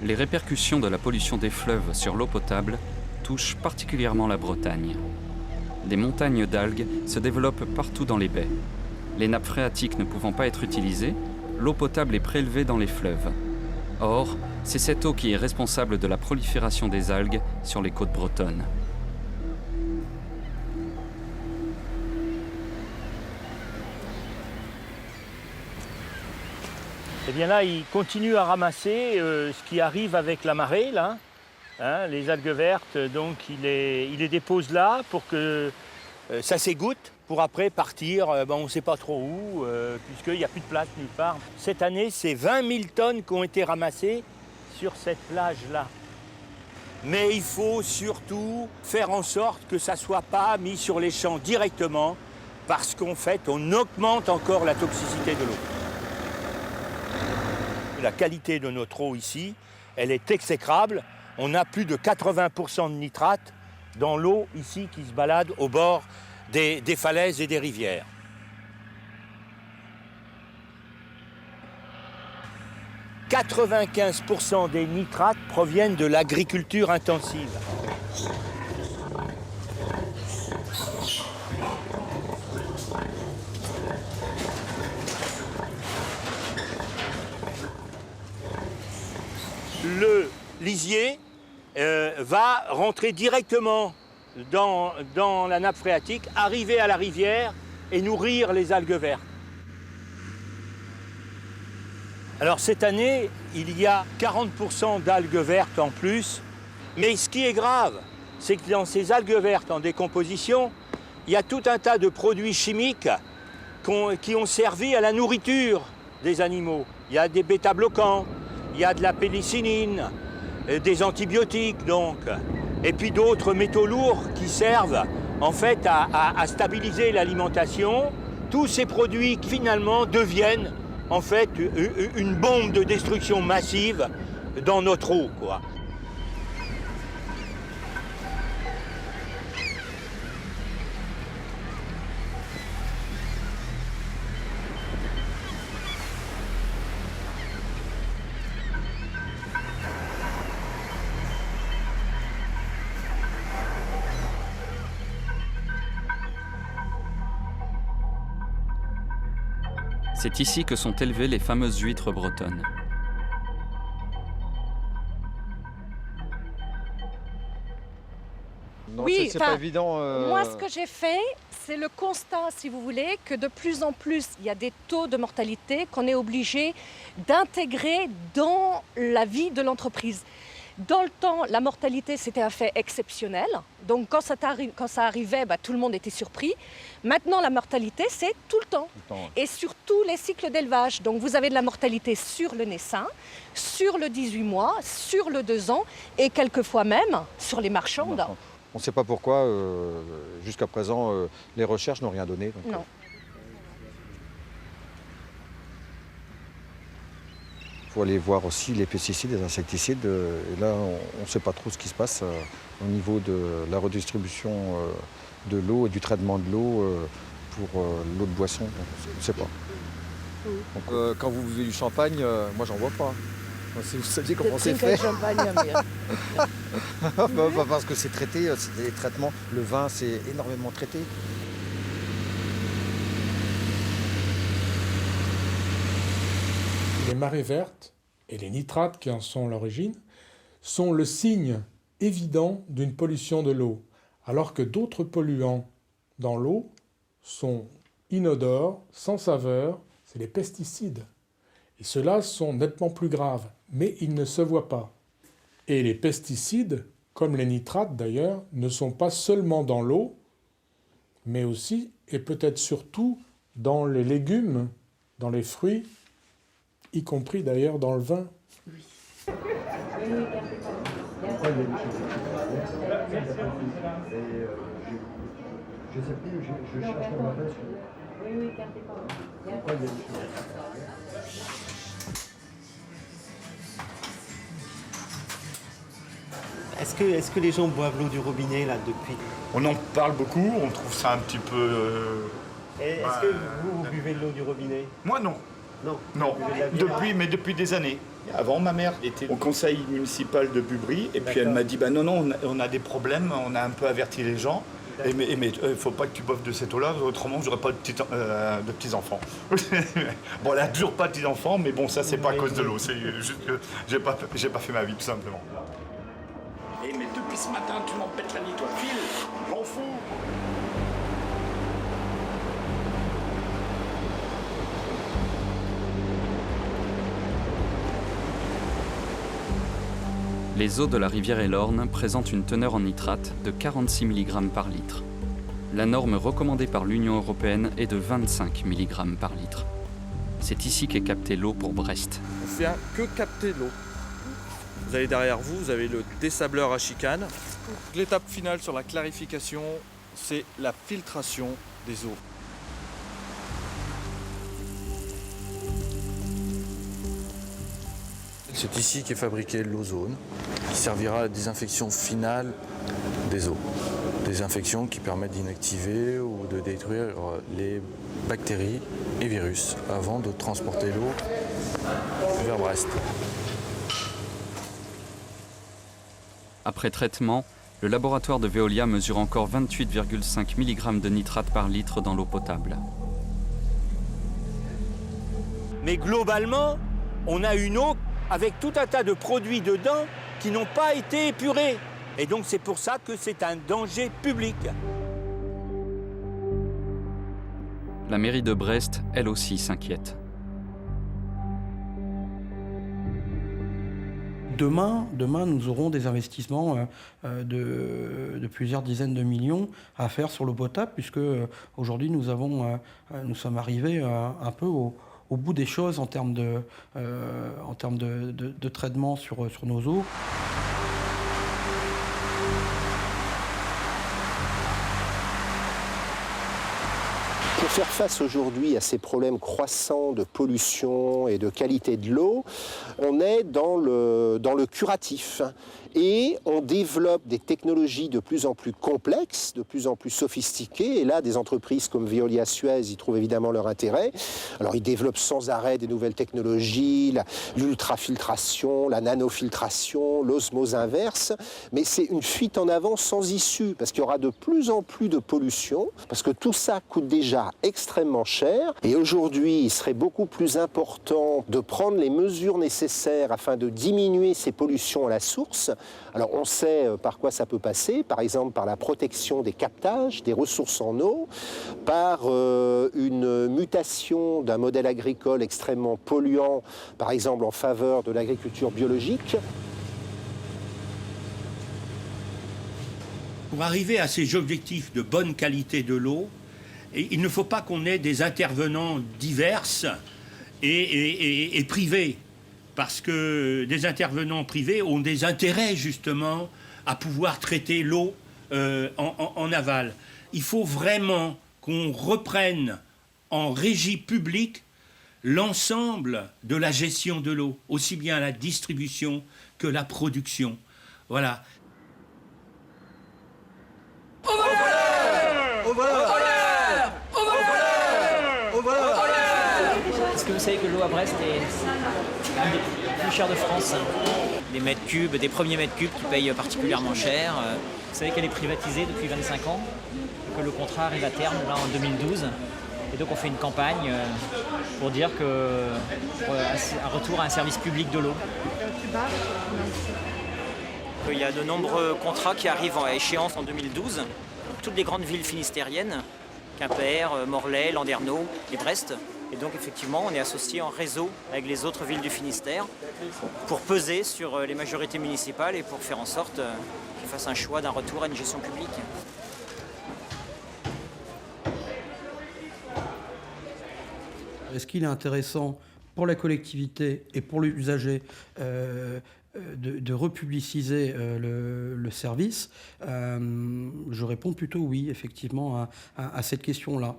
Les répercussions de la pollution des fleuves sur l'eau potable touchent particulièrement la Bretagne. Des montagnes d'algues se développent partout dans les baies. Les nappes phréatiques ne pouvant pas être utilisées, l'eau potable est prélevée dans les fleuves. Or, c'est cette eau qui est responsable de la prolifération des algues sur les côtes bretonnes. Et bien là, il continue à ramasser ce qui arrive avec la marée, là, hein, les algues vertes. Donc il les dépose là pour que ça s'égoutte, pour après partir, on ne sait pas trop où, puisqu'il n'y a plus de place nulle part. Cette année, c'est 20 000 tonnes qui ont été ramassées sur cette plage-là. Mais il faut surtout faire en sorte que ça ne soit pas mis sur les champs directement, parce qu'en fait, on augmente encore la toxicité de l'eau. La qualité de notre eau ici, elle est exécrable. On a plus de 80% de nitrate dans l'eau ici qui se balade au bord des falaises et des rivières. « 95% des nitrates proviennent de l'agriculture intensive. Le lisier va rentrer directement dans la nappe phréatique, arriver à la rivière et nourrir les algues vertes. Alors cette année, il y a 40% d'algues vertes en plus, mais ce qui est grave, c'est que dans ces algues vertes en décomposition, il y a tout un tas de produits chimiques qui ont servi à la nourriture des animaux. Il y a des bêta-bloquants, il y a de la pénicilline, des antibiotiques donc, et puis d'autres métaux lourds qui servent en fait à stabiliser l'alimentation. Tous ces produits qui finalement deviennent en fait une bombe de destruction massive dans notre eau, quoi. C'est ici que sont élevées les fameuses huîtres bretonnes. Non, oui, c'est pas évident. Moi, ce que j'ai fait, c'est le constat, si vous voulez, que de plus en plus, il y a des taux de mortalité qu'on est obligé d'intégrer dans la vie de l'entreprise. Dans le temps, la mortalité, c'était un fait exceptionnel. Donc, quand ça arrivait, tout le monde était surpris. Maintenant, la mortalité, c'est tout le temps. Et sur tous les cycles d'élevage. Donc, vous avez de la mortalité sur le naissain, sur le 18 mois, sur le 2 ans et quelquefois même sur les marchandes. On ne sait pas pourquoi, jusqu'à présent, les recherches n'ont rien donné. Donc, non. Il faut aller voir aussi les pesticides, les insecticides. Et là, on ne sait pas trop ce qui se passe au niveau de la redistribution de l'eau et du traitement de l'eau pour l'eau de boisson. On ne sait pas. Donc, quand vous buvez du champagne, moi, j'en vois pas. Si vous saviez comment c'est fait. Parce que c'est traité, c'est des traitements. Le vin, c'est énormément traité. Les marées vertes et les nitrates qui en sont l'origine sont le signe évident d'une pollution de l'eau, alors que d'autres polluants dans l'eau sont inodores, sans saveur, c'est les pesticides. Et ceux-là sont nettement plus graves, mais ils ne se voient pas. Et les pesticides, comme les nitrates d'ailleurs, ne sont pas seulement dans l'eau, mais aussi, et peut-être surtout, dans les légumes, dans les fruits, y compris d'ailleurs dans le vin. Oui. Est-ce que les gens boivent l'eau du robinet là depuis? On en parle beaucoup, on trouve ça un petit peu... Est-ce que vous buvez de l'eau du robinet? Moi non. Non. Non, depuis des années. Avant, ma mère était au conseil municipal de Bubry et puis elle m'a dit non, on a des problèmes, on a un peu averti les gens. Mais il faut pas que tu boives de cette eau-là, autrement j'aurai pas de petits-enfants. Bon, elle a toujours pas de petits-enfants, mais bon, ça c'est pas à cause de l'eau, c'est juste que j'ai pas fait ma vie tout simplement. Mais depuis ce matin, tu m'empêtes la nuit, toi, file, j'en fous. Les eaux de la rivière Elorn présentent une teneur en nitrate de 46 mg par litre. La norme recommandée par l'Union européenne est de 25 mg par litre. C'est ici qu'est captée l'eau pour Brest. On vient que capter l'eau. Vous avez derrière vous, vous avez le dessableur à chicane. L'étape finale sur la clarification, c'est la filtration des eaux. C'est ici qu'est fabriquée l'ozone, qui servira à la désinfection finale des eaux. Désinfection qui permet d'inactiver ou de détruire les bactéries et virus avant de transporter l'eau vers Brest. Après traitement, le laboratoire de Veolia mesure encore 28,5 mg de nitrate par litre dans l'eau potable. Mais globalement, on a une eau avec tout un tas de produits dedans qui n'ont pas été épurés. Et donc c'est pour ça que c'est un danger public. La mairie de Brest, elle aussi, s'inquiète. Demain, nous aurons des investissements de plusieurs dizaines de millions à faire sur l'eau potable, puisque aujourd'hui nous sommes arrivés un peu au bout des choses en termes de traitement sur nos eaux. Pour faire face aujourd'hui à ces problèmes croissants de pollution et de qualité de l'eau, on est dans le curatif. Et on développe des technologies de plus en plus complexes, de plus en plus sophistiquées. Et là, des entreprises comme Veolia Suez y trouvent évidemment leur intérêt. Alors, ils développent sans arrêt des nouvelles technologies, l'ultrafiltration, la nanofiltration, l'osmose inverse. Mais c'est une fuite en avant sans issue, parce qu'il y aura de plus en plus de pollution, parce que tout ça coûte déjà extrêmement cher. Et aujourd'hui, il serait beaucoup plus important de prendre les mesures nécessaires afin de diminuer ces pollutions à la source. Alors on sait par quoi ça peut passer, par exemple par la protection des captages, des ressources en eau, par une mutation d'un modèle agricole extrêmement polluant, par exemple en faveur de l'agriculture biologique. Pour arriver à ces objectifs de bonne qualité de l'eau, il ne faut pas qu'on ait des intervenants divers et privés. Parce que des intervenants privés ont des intérêts justement à pouvoir traiter l'eau en aval. Il faut vraiment qu'on reprenne en régie publique l'ensemble de la gestion de l'eau, aussi bien la distribution que la production. Voilà. Au voleur ! Au voleur ! Au voleur ! Au voleur ! Est-ce que vous savez que l'eau à Brest est l'une des plus chères de France? Des mètres cubes, des premiers mètres cubes qui payent particulièrement cher. Vous savez qu'elle est privatisée depuis 25 ans, que le contrat arrive à terme là en 2012. Et donc on fait une campagne pour dire un retour à un service public de l'eau. Il y a de nombreux contrats qui arrivent à échéance en 2012. Toutes les grandes villes finistériennes, Quimper, Morlaix, Landerneau et Brest. Et donc effectivement, on est associé en réseau avec les autres villes du Finistère pour peser sur les majorités municipales et pour faire en sorte qu'ils fassent un choix d'un retour à une gestion publique. Est-ce qu'il est intéressant pour la collectivité et pour l'usager de republiciser le service? Je réponds plutôt oui, effectivement, à cette question-là.